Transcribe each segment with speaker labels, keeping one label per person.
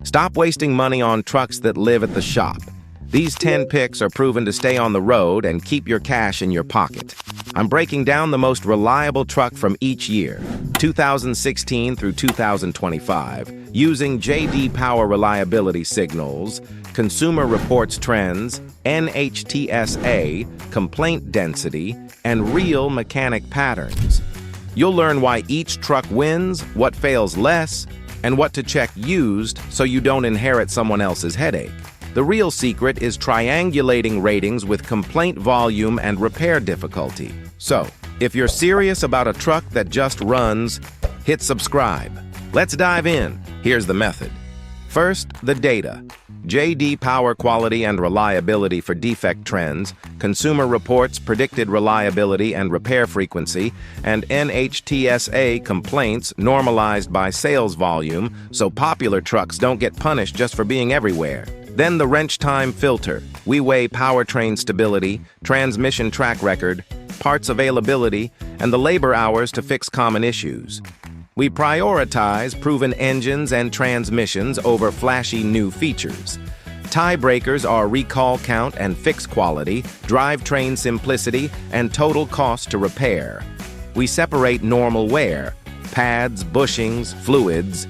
Speaker 1: Stop wasting money on trucks that live at the shop. These 10 picks are proven to stay on the road and keep your cash in your pocket. I'm breaking down the most reliable truck from each year, 2016 through 2025, using J.D. Power reliability signals, Consumer Reports trends, NHTSA, complaint density, and real mechanic patterns. You'll learn why each truck wins, what fails less, and what to check used so you don't inherit someone else's headache. The real secret is triangulating ratings with complaint volume and repair difficulty. So, if you're serious about a truck that just runs, hit subscribe. Let's dive in. Here's the method. First, the data. J.D. Power quality and reliability for defect trends, Consumer Reports predicted reliability and repair frequency, and NHTSA complaints normalized by sales volume so popular trucks don't get punished just for being everywhere. Then the wrench time filter. We weigh powertrain stability, transmission track record, parts availability, and the labor hours to fix common issues. We prioritize proven engines and transmissions over flashy new features. Tiebreakers are recall count and fix quality, drivetrain simplicity, and total cost to repair. We separate normal wear, pads, bushings, fluids,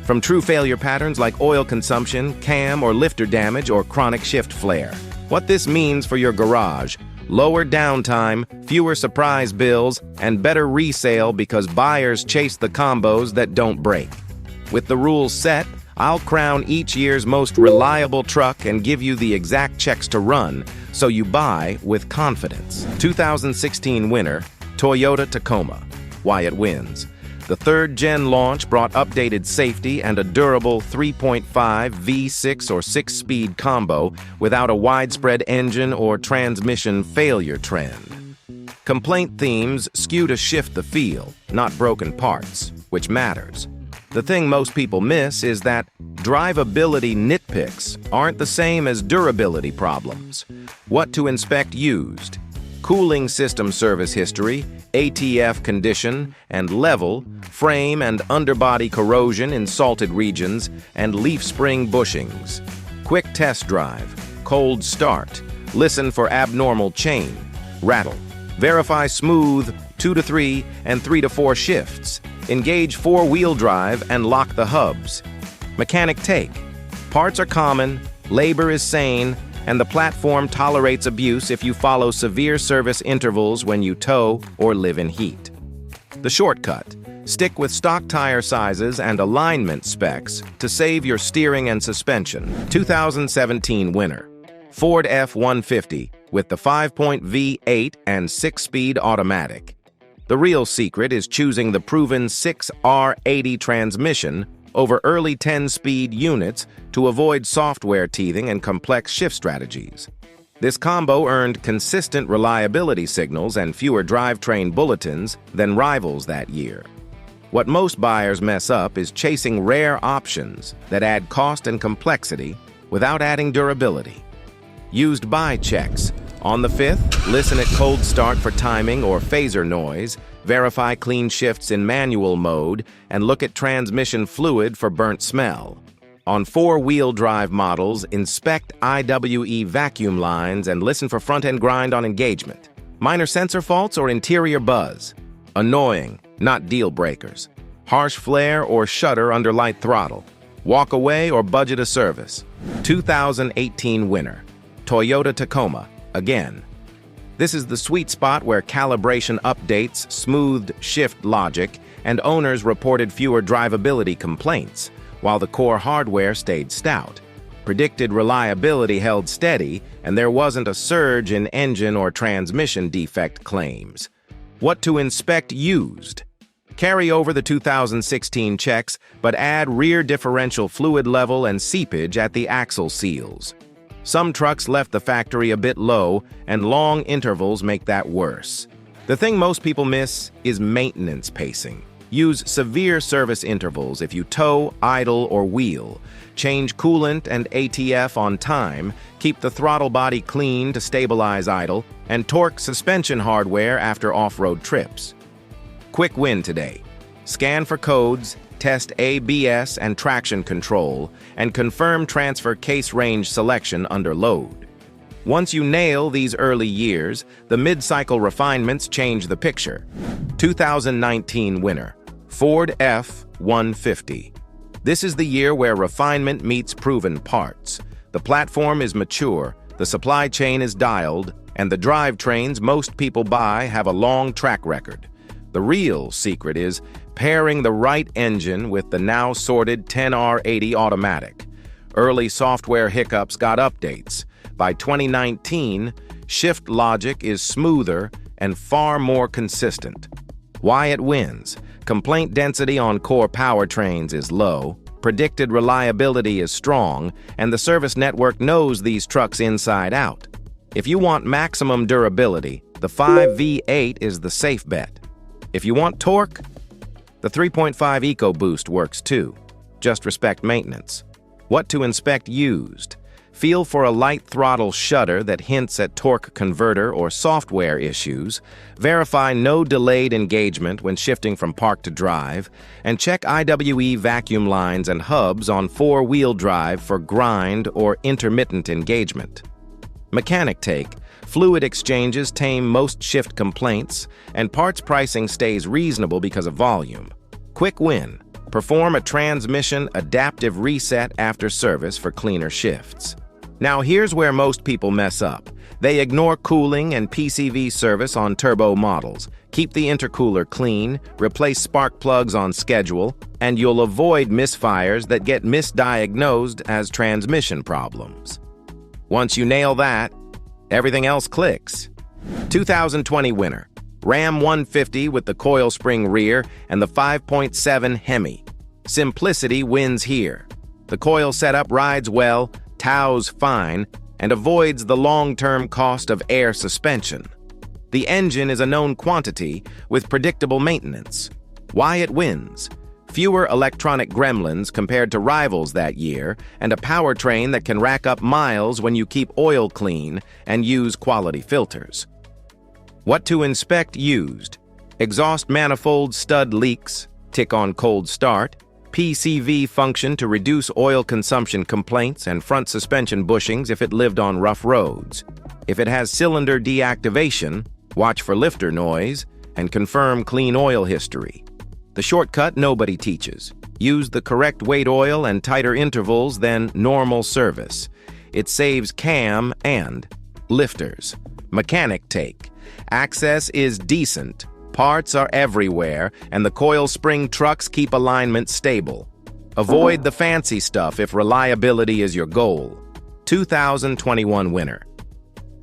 Speaker 1: from true failure patterns like oil consumption, cam or lifter damage, or chronic shift flare. What this means for your garage: lower downtime, fewer surprise bills, and better resale because buyers chase the combos that don't break. With the rules set, I'll crown each year's most reliable truck and give you the exact checks to run so you buy with confidence. 2016 winner, Toyota Tacoma. Why it wins. The third-gen launch brought updated safety and a durable 3.5 V6 or 6-speed combo without a widespread engine or transmission failure trend. Complaint themes skew to shift the feel, not broken parts, which matters. The thing most people miss is that drivability nitpicks aren't the same as durability problems. What to inspect used. Cooling system service history, ATF condition and level, frame and underbody corrosion in salted regions, and leaf spring bushings. Quick test drive, cold start, listen for abnormal chain, rattle. Verify smooth 2 to 3 and 3 to 4 shifts. Engage 4-wheel drive and lock the hubs. Mechanic take. Parts are common, labor is sane, and the platform tolerates abuse if you follow severe service intervals when you tow or live in heat. The shortcut: stick with stock tire sizes and alignment specs to save your steering and suspension. 2017 winner, Ford F-150 with the 5-point V8 and 6-speed automatic. The real secret is choosing the proven 6R80 transmission over early 10-speed units to avoid software teething and complex shift strategies. This combo earned consistent reliability signals and fewer drivetrain bulletins than rivals that year. What most buyers mess up is chasing rare options that add cost and complexity without adding durability. Used by checks. On the 5th, listen at cold start for timing or phaser noise, verify clean shifts in manual mode, and look at transmission fluid for burnt smell. On 4-wheel drive models, inspect IWE vacuum lines and listen for front-end grind on engagement. Minor sensor faults or interior buzz. Annoying, not deal breakers. Harsh flare or shudder under light throttle. Walk away or budget a service. 2018 winner, Toyota Tacoma. Again, this is the sweet spot where calibration updates smoothed shift logic and owners reported fewer drivability complaints, while the core hardware stayed stout. Predicted reliability held steady, and there wasn't a surge in engine or transmission defect claims. What to inspect used. Carry over the 2016 checks, but add rear differential fluid level and seepage at the axle seals. Some trucks left the factory a bit low, and long intervals make that worse. The thing most people miss is maintenance pacing. Use severe service intervals if you tow, idle, or wheel. Change coolant and ATF on time, keep the throttle body clean to stabilize idle, and torque suspension hardware after off-road trips. Quick win today. Scan for codes, test ABS and traction control, and confirm transfer case range selection under load. Once you nail these early years, the mid-cycle refinements change the picture. 2019 winner, Ford F-150. This is the year where refinement meets proven parts. The platform is mature, the supply chain is dialed, and the drivetrains most people buy have a long track record. The real secret is pairing the right engine with the now sorted 10R80 automatic. Early software hiccups got updates. By 2019, shift logic is smoother and far more consistent. Why it wins? Complaint density on core powertrains is low, predicted reliability is strong, and the service network knows these trucks inside out. If you want maximum durability, the 5V8 is the safe bet. If you want torque, the 3.5 EcoBoost works too. Just respect maintenance. What to inspect used? Feel for a light throttle shudder that hints at torque converter or software issues. Verify no delayed engagement when shifting from park to drive. And check IWE vacuum lines and hubs on four-wheel drive for grind or intermittent engagement. Mechanic take. Fluid exchanges tame most shift complaints, and parts pricing stays reasonable because of volume. Quick win. Perform a transmission adaptive reset after service for cleaner shifts. Now here's where most people mess up. They ignore cooling and PCV service on turbo models. Keep the intercooler clean, replace spark plugs on schedule, and you'll avoid misfires that get misdiagnosed as transmission problems. Once you nail that, everything else clicks. 2020 winner, Ram 150 with the coil spring rear and the 5.7 Hemi. Simplicity wins here. The coil setup rides well, tows fine, and avoids the long-term cost of air suspension. The engine is a known quantity with predictable maintenance. Why it wins? Fewer electronic gremlins compared to rivals that year, and a powertrain that can rack up miles when you keep oil clean and use quality filters. What to inspect used? Exhaust manifold stud leaks, tick on cold start, PCV function to reduce oil consumption complaints, and front suspension bushings if it lived on rough roads. If it has cylinder deactivation, watch for lifter noise and confirm clean oil history. The shortcut nobody teaches. Use the correct weight oil and tighter intervals than normal service. It saves cam and lifters. Mechanic take. Access is decent. Parts are everywhere, and the coil spring trucks keep alignment stable. Avoid the fancy stuff if reliability is your goal. 2021 winner,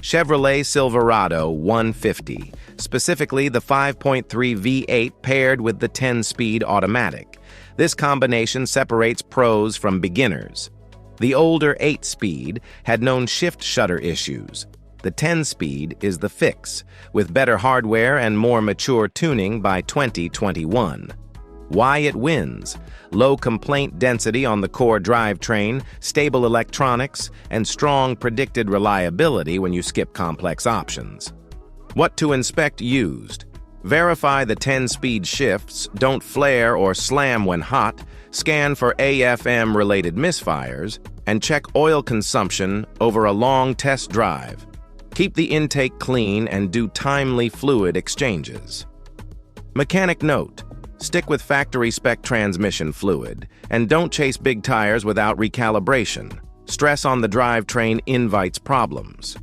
Speaker 1: Chevrolet Silverado 150, specifically the 5.3 V8 paired with the 10-speed automatic. This combination separates pros from beginners. The older 8-speed had known shift shutter issues. The 10-speed is the fix, with better hardware and more mature tuning by 2021. Why it wins? Low complaint density on the core drivetrain, stable electronics, and strong predicted reliability when you skip complex options. What to inspect used? Verify the 10-speed shifts, don't flare or slam when hot, scan for AFM-related misfires, and check oil consumption over a long test drive. Keep the intake clean and do timely fluid exchanges. Mechanic note: stick with factory spec transmission fluid, and don't chase big tires without recalibration. Stress on the drivetrain invites problems.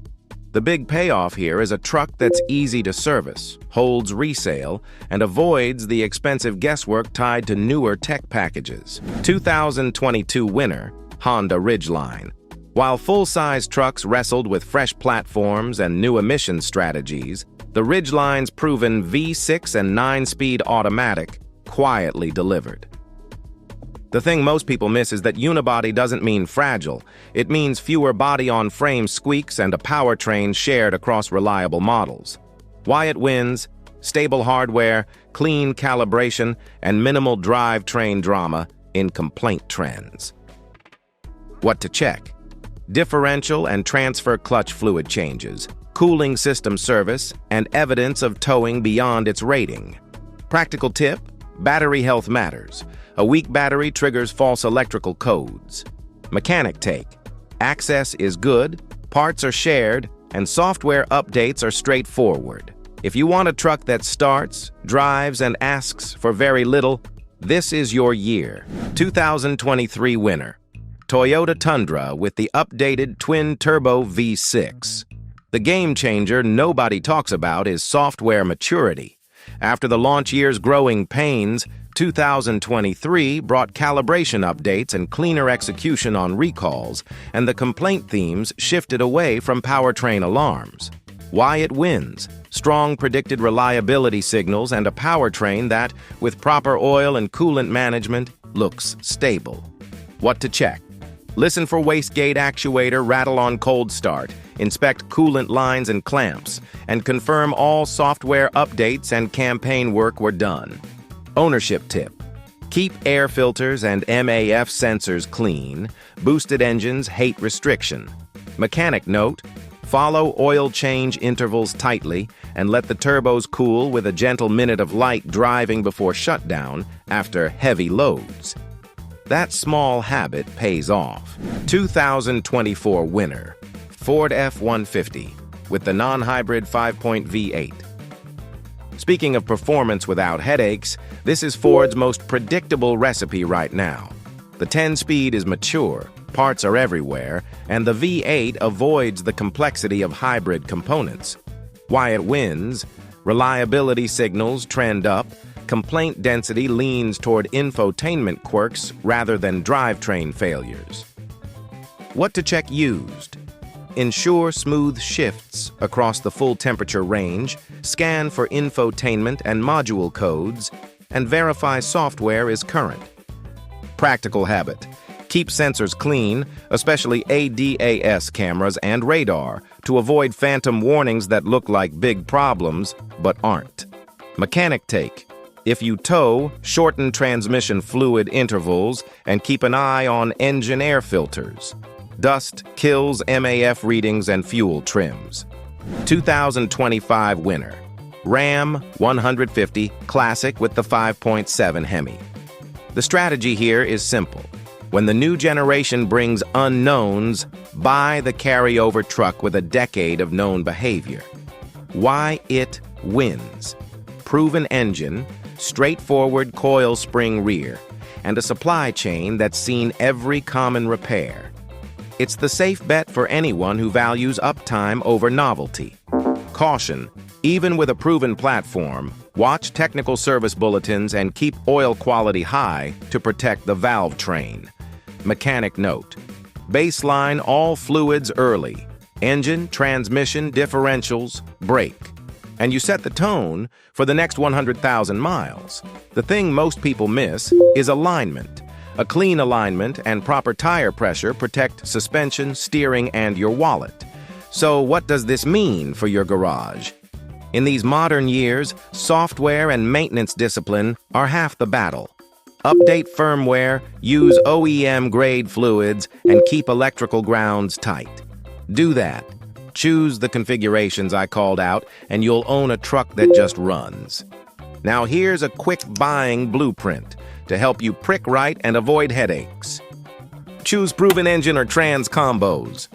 Speaker 1: The big payoff here is a truck that's easy to service, holds resale, and avoids the expensive guesswork tied to newer tech packages. 2022 winner, Honda Ridgeline. While full-size trucks wrestled with fresh platforms and new emission strategies, the Ridgeline's proven V6 and 9-speed automatic quietly delivered. The thing most people miss is that unibody doesn't mean fragile. It means fewer body-on-frame squeaks and a powertrain shared across reliable models. Why it wins? Stable hardware, clean calibration, and minimal drivetrain drama in complaint trends. What to check? Differential and transfer clutch fluid changes, cooling system service, and evidence of towing beyond its rating. Practical tip: Battery health matters. A weak battery triggers false electrical codes. Mechanic take. Access is good, parts are shared, and software updates are straightforward. If you want a truck that starts, drives, and asks for very little, this is your year. 2023 winner. Toyota Tundra with the updated twin-turbo V6. The game changer nobody talks about is software maturity. After the launch year's growing pains, 2023 brought calibration updates and cleaner execution on recalls, and the complaint themes shifted away from powertrain alarms. Why it wins: strong predicted reliability signals and a powertrain that, with proper oil and coolant management, looks stable. What to check: listen for wastegate actuator rattle on cold start, inspect coolant lines and clamps, and confirm all software updates and campaign work were done. Ownership tip: keep air filters and MAF sensors clean. Boosted engines hate restriction. Mechanic note: follow oil change intervals tightly and let the turbos cool with a gentle minute of light driving before shutdown after heavy loads. That small habit pays off. 2024 winner. Ford F-150 with the non-hybrid 5-point V8. Speaking of performance without headaches, this is Ford's most predictable recipe right now. The 10-speed is mature, parts are everywhere, and the V8 avoids the complexity of hybrid components. Why it wins: reliability signals trend up, complaint density leans toward infotainment quirks rather than drivetrain failures. What to check used: ensure smooth shifts across the full temperature range, scan for infotainment and module codes, and verify software is current. Practical habit: keep sensors clean, especially ADAS cameras and radar, to avoid phantom warnings that look like big problems but aren't. Mechanic take: if you tow, shorten transmission fluid intervals and keep an eye on engine air filters. Dust kills MAF readings and fuel trims. 2025 winner. Ram 150 Classic with the 5.7 Hemi. The strategy here is simple. When the new generation brings unknowns, buy the carryover truck with a decade of known behavior. Why it wins: proven engine, straightforward coil spring rear, and a supply chain that's seen every common repair. It's the safe bet for anyone who values uptime over novelty. Caution: even with a proven platform, watch technical service bulletins and keep oil quality high to protect the valve train. Mechanic note: baseline all fluids early. Engine, transmission, differentials, brake. And you set the tone for the next 100,000 miles. The thing most people miss is alignment. A clean alignment and proper tire pressure protect suspension, steering, and your wallet. So what does this mean for your garage? In these modern years, software and maintenance discipline are half the battle. Update firmware, use OEM-grade fluids, and keep electrical grounds tight. Do that. Choose the configurations I called out, and you'll own a truck that just runs. Now here's a quick buying blueprint to help you prick right and avoid headaches. Choose proven engine or trans combos.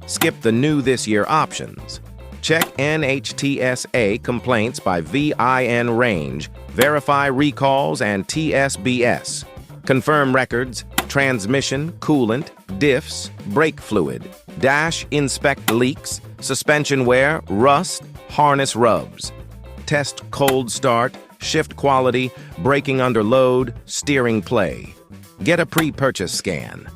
Speaker 1: Skip the new this year options. Check NHTSA complaints by VIN range, verify recalls and TSBS. Confirm records, transmission, coolant, diffs, brake fluid. Dash inspect leaks, suspension wear, rust, harness rubs. Test cold start, shift quality, braking under load, steering play. Get a pre-purchase scan.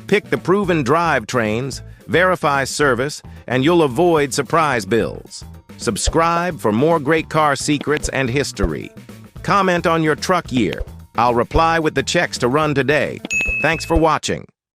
Speaker 1: Pick the proven drivetrains, verify service, and you'll avoid surprise bills. Subscribe for more great car secrets and history. Comment on your truck year. I'll reply with the checks to run today. Thanks for watching.